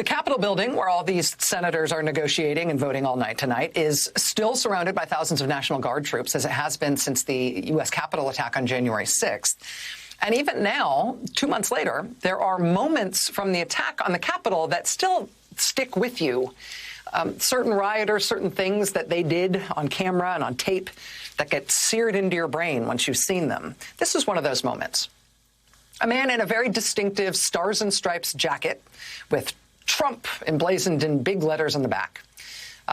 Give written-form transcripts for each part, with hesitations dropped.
The Capitol building, where all these senators are negotiating and voting all night tonight, is still surrounded by thousands of National Guard troops, as it has been since the U.S. Capitol attack on January 6th. And even now, 2 months later, there are moments from the attack on the Capitol that still stick with you. Certain rioters, certain things that they did on camera and on tape that get seared into your brain once you've seen them. This is one of those moments. A man in a very distinctive Stars and Stripes jacket with Trump emblazoned in big letters on the back.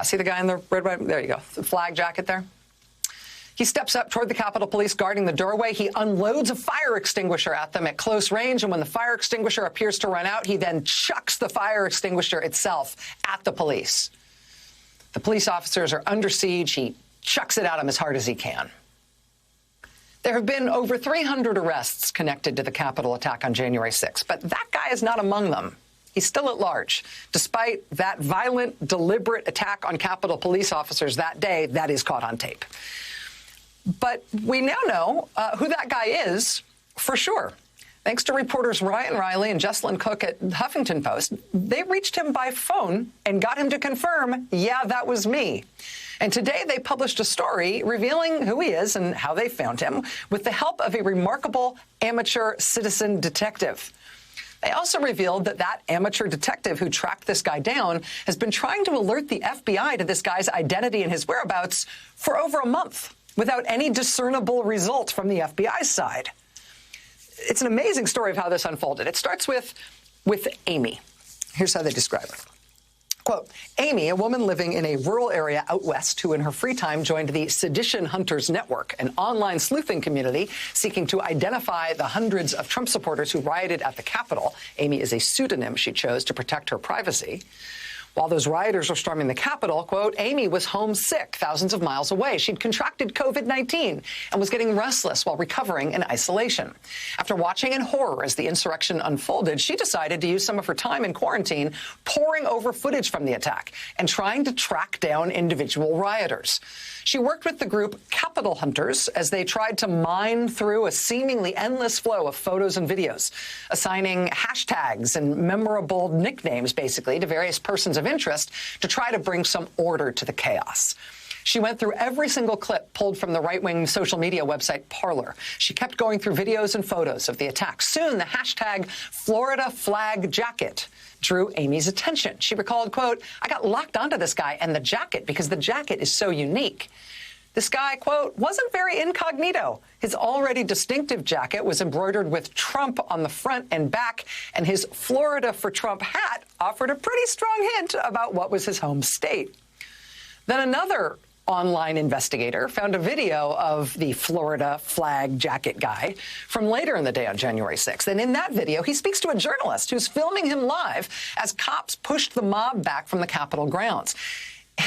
See the guy in the red, white, there you go, the flag jacket there? He steps up toward the Capitol Police guarding the doorway. He unloads a fire extinguisher at them at close range, and when the fire extinguisher appears to run out, he then chucks the fire extinguisher itself at the police. The police officers are under siege. He chucks it at them as hard as he can. There have been over 300 arrests connected to the Capitol attack on January 6th, but that guy is not among them. He's still at large. Despite that violent, deliberate attack on Capitol Police officers that day, that is caught on tape. But we now know who that guy is for sure. Thanks to reporters Ryan Riley and Jessalyn Cook at Huffington Post, they reached him by phone and got him to confirm, yeah, that was me. And today they published a story revealing who he is and how they found him with the help of a remarkable amateur citizen detective. They also revealed that that amateur detective who tracked this guy down has been trying to alert the FBI to this guy's identity and his whereabouts for over a month without any discernible result from the FBI's side. It's an amazing story of how this unfolded. It starts with Amy. Here's how they describe her. Quote, Amy, a woman living in a rural area out west who in her free time joined the Sedition Hunters Network, an online sleuthing community seeking to identify the hundreds of Trump supporters who rioted at the Capitol. Amy is a pseudonym she chose to protect her privacy. While those rioters were storming the Capitol, quote, Amy was homesick thousands of miles away. She'd contracted COVID-19 and was getting restless while recovering in isolation. After watching in horror as the insurrection unfolded, she decided to use some of her time in quarantine poring over footage from the attack and trying to track down individual rioters. She worked with the group Capitol Hunters as they tried to mine through a seemingly endless flow of photos and videos, assigning hashtags and memorable nicknames, basically, to various persons of interest to try to bring some order to the chaos. She went through every single clip pulled from the right-wing social media website Parler. She kept going through videos and photos of the attack. Soon, the hashtag Florida flag jacket drew Amy's attention. She recalled, quote, I got locked onto this guy and the jacket because the jacket is so unique. This guy, quote, wasn't very incognito. His already distinctive jacket was embroidered with Trump on the front and back, and his Florida for Trump hat offered a pretty strong hint about what was his home state. Then another online investigator found a video of the Florida flag jacket guy from later in the day on January 6th. And in that video, he speaks to a journalist who's filming him live as cops pushed the mob back from the Capitol grounds.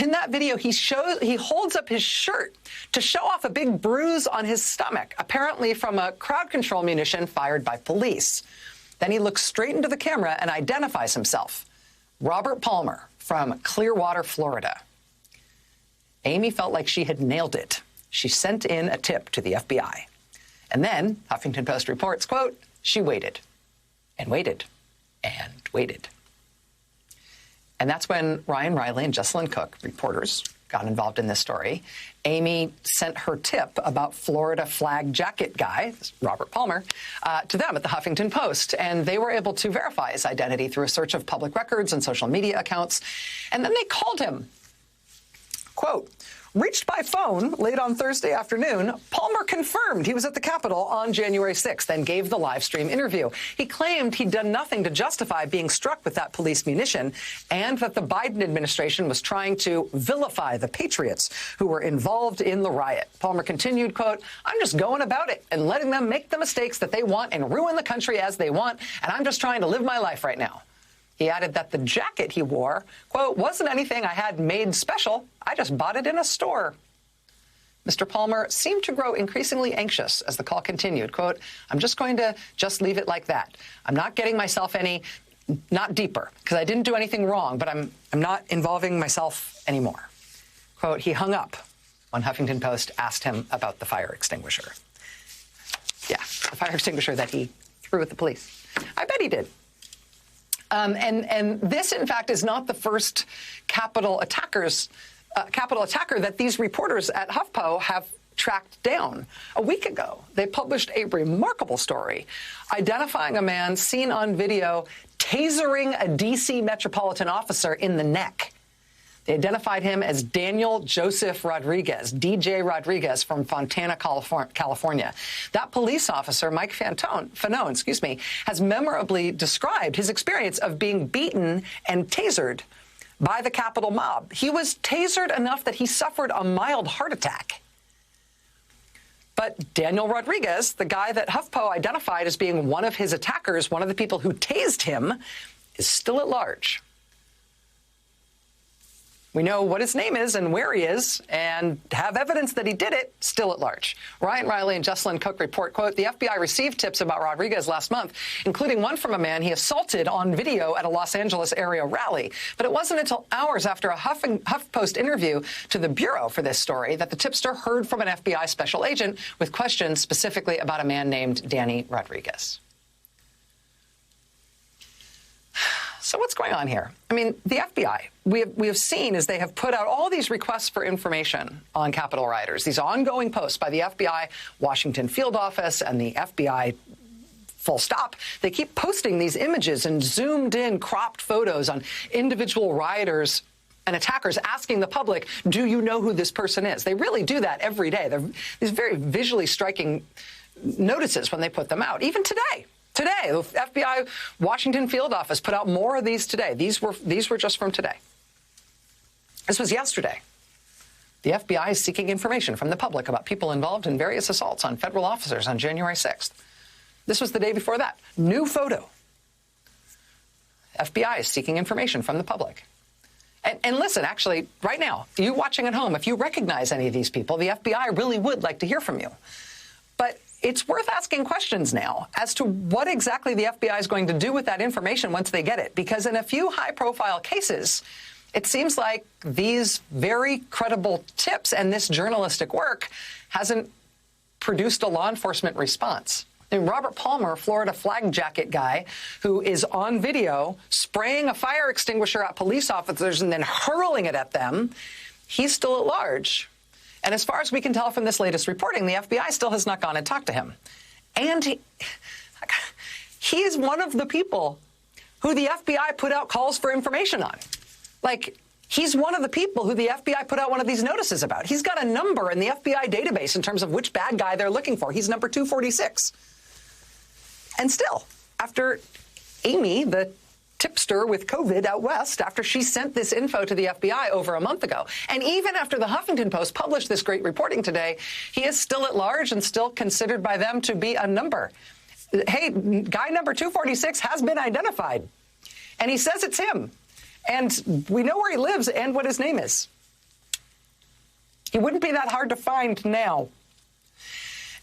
In that video, he holds up his shirt to show off a big bruise on his stomach, apparently from a crowd control munition fired by police. Then he looks straight into the camera and identifies himself. Robert Palmer from Clearwater, Florida. Amy felt like she had nailed it. She sent in a tip to the FBI. And then, Huffington Post reports, quote, she waited and waited and waited. And that's when Ryan Riley and Jessalyn Cook, reporters, got involved in this story. Amy sent her tip about Florida flag jacket guy, Robert Palmer, to them at the Huffington Post. And they were able to verify his identity through a search of public records and social media accounts. And then they called him. Quote, reached by phone late on Thursday afternoon, Palmer confirmed he was at the Capitol on January 6th and gave the live stream interview. He claimed he'd done nothing to justify being struck with that police munition and that the Biden administration was trying to vilify the patriots who were involved in the riot. Palmer continued, quote, I'm just going about it and letting them make the mistakes that they want and ruin the country as they want, and I'm just trying to live my life right now. He added that the jacket he wore, quote, wasn't anything I had made special. I just bought it in a store. Mr. Palmer seemed to grow increasingly anxious as the call continued. Quote, I'm just going to leave it like that. I'm not getting myself not deeper, because I didn't do anything wrong, but I'm not involving myself anymore. Quote, he hung up when Huffington Post asked him about the fire extinguisher. Yeah, the fire extinguisher that he threw at the police. I bet he did. And this, in fact, is not the first Capitol attacker that these reporters at HuffPo have tracked down. A week ago, they published a remarkable story identifying a man seen on video tasering a D.C. metropolitan officer in the neck. They identified him as Daniel Joseph Rodriguez, DJ Rodriguez from Fontana, California. That police officer, Mike Fanone, has memorably described his experience of being beaten and tasered by the Capitol mob. He was tasered enough that he suffered a mild heart attack. But Daniel Rodriguez, the guy that HuffPo identified as being one of his attackers, one of the people who tased him, is still at large. We know what his name is and where he is and have evidence that he did it, still at large. Ryan Riley and Jesselyn Cook report, quote, the FBI received tips about Rodriguez last month, including one from a man he assaulted on video at a Los Angeles area rally. But it wasn't until hours after a HuffPost interview to the Bureau for this story that the tipster heard from an FBI special agent with questions specifically about a man named Danny Rodriguez. So what's going on here? I mean, the FBI, we have seen as they have put out all these requests for information on Capitol rioters, these ongoing posts by the FBI Washington field office and the FBI full stop. They keep posting these images and zoomed in cropped photos on individual rioters and attackers asking the public, do you know who this person is? They really do that every day. They're these very visually striking notices when they put them out, even today. Today, the FBI Washington field office put out more of these today. These were just from today. This was yesterday. The FBI is seeking information from the public about people involved in various assaults on federal officers on January 6th. This was the day before that. New photo. FBI is seeking information from the public. And listen, actually, right now, you watching at home, if you recognize any of these people, the FBI really would like to hear from you. But it's worth asking questions now as to what exactly the FBI is going to do with that information once they get it, because in a few high-profile cases, it seems like these very credible tips and this journalistic work hasn't produced a law enforcement response. And Robert Palmer, Florida flag jacket guy, who is on video spraying a fire extinguisher at police officers and then hurling it at them, he's still at large. And as far as we can tell from this latest reporting, the FBI still has not gone and talked to him. And he is one of the people who the FBI put out calls for information on. Like, he's one of the people who the FBI put out one of these notices about. He's got a number in the FBI database in terms of which bad guy they're looking for. He's number 246. And still, after Amy, the tipster with COVID out west, after she sent this info to the FBI over a month ago. And even after the Huffington Post published this great reporting today, he is still at large and still considered by them to be a number. Hey, guy number 246 has been identified. And he says it's him. And we know where he lives and what his name is. He wouldn't be that hard to find now.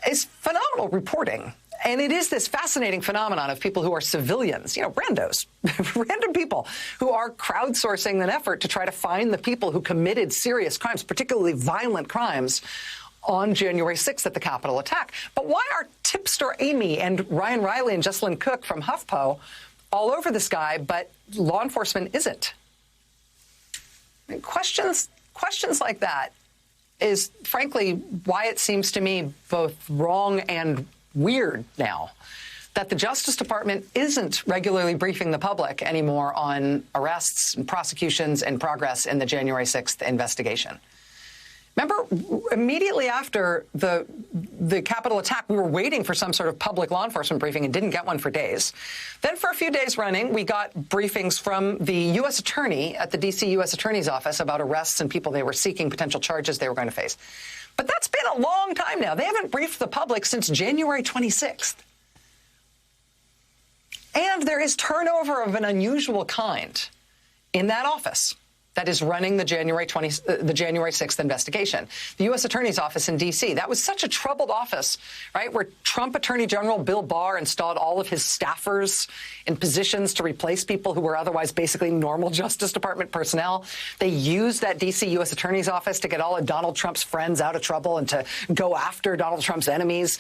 It's phenomenal reporting. And it is this fascinating phenomenon of people who are civilians, you know, randos, random people who are crowdsourcing an effort to try to find the people who committed serious crimes, particularly violent crimes, on January 6th at the Capitol attack. But why are tipster Amy and Ryan Riley and Jesselyn Cook from HuffPo all over this guy, but law enforcement isn't? I mean, questions like that is, frankly, why it seems to me both wrong and weird now that the Justice Department isn't regularly briefing the public anymore on arrests and prosecutions and progress in the January 6th investigation. Remember, immediately after the Capitol attack, we were waiting for some sort of public law enforcement briefing and didn't get one for days. Then for a few days running, we got briefings from the U.S. attorney at the D.C. U.S. Attorney's Office about arrests and people they were seeking, potential charges they were going to face. But that's been a long time now. They haven't briefed the public since January 26th. And there is turnover of an unusual kind in that office that is running the January 6th investigation. The U.S. Attorney's Office in D.C., that was such a troubled office, right, where Trump Attorney General Bill Barr installed all of his staffers in positions to replace people who were otherwise basically normal Justice Department personnel. They used that D.C. U.S. Attorney's Office to get all of Donald Trump's friends out of trouble and to go after Donald Trump's enemies.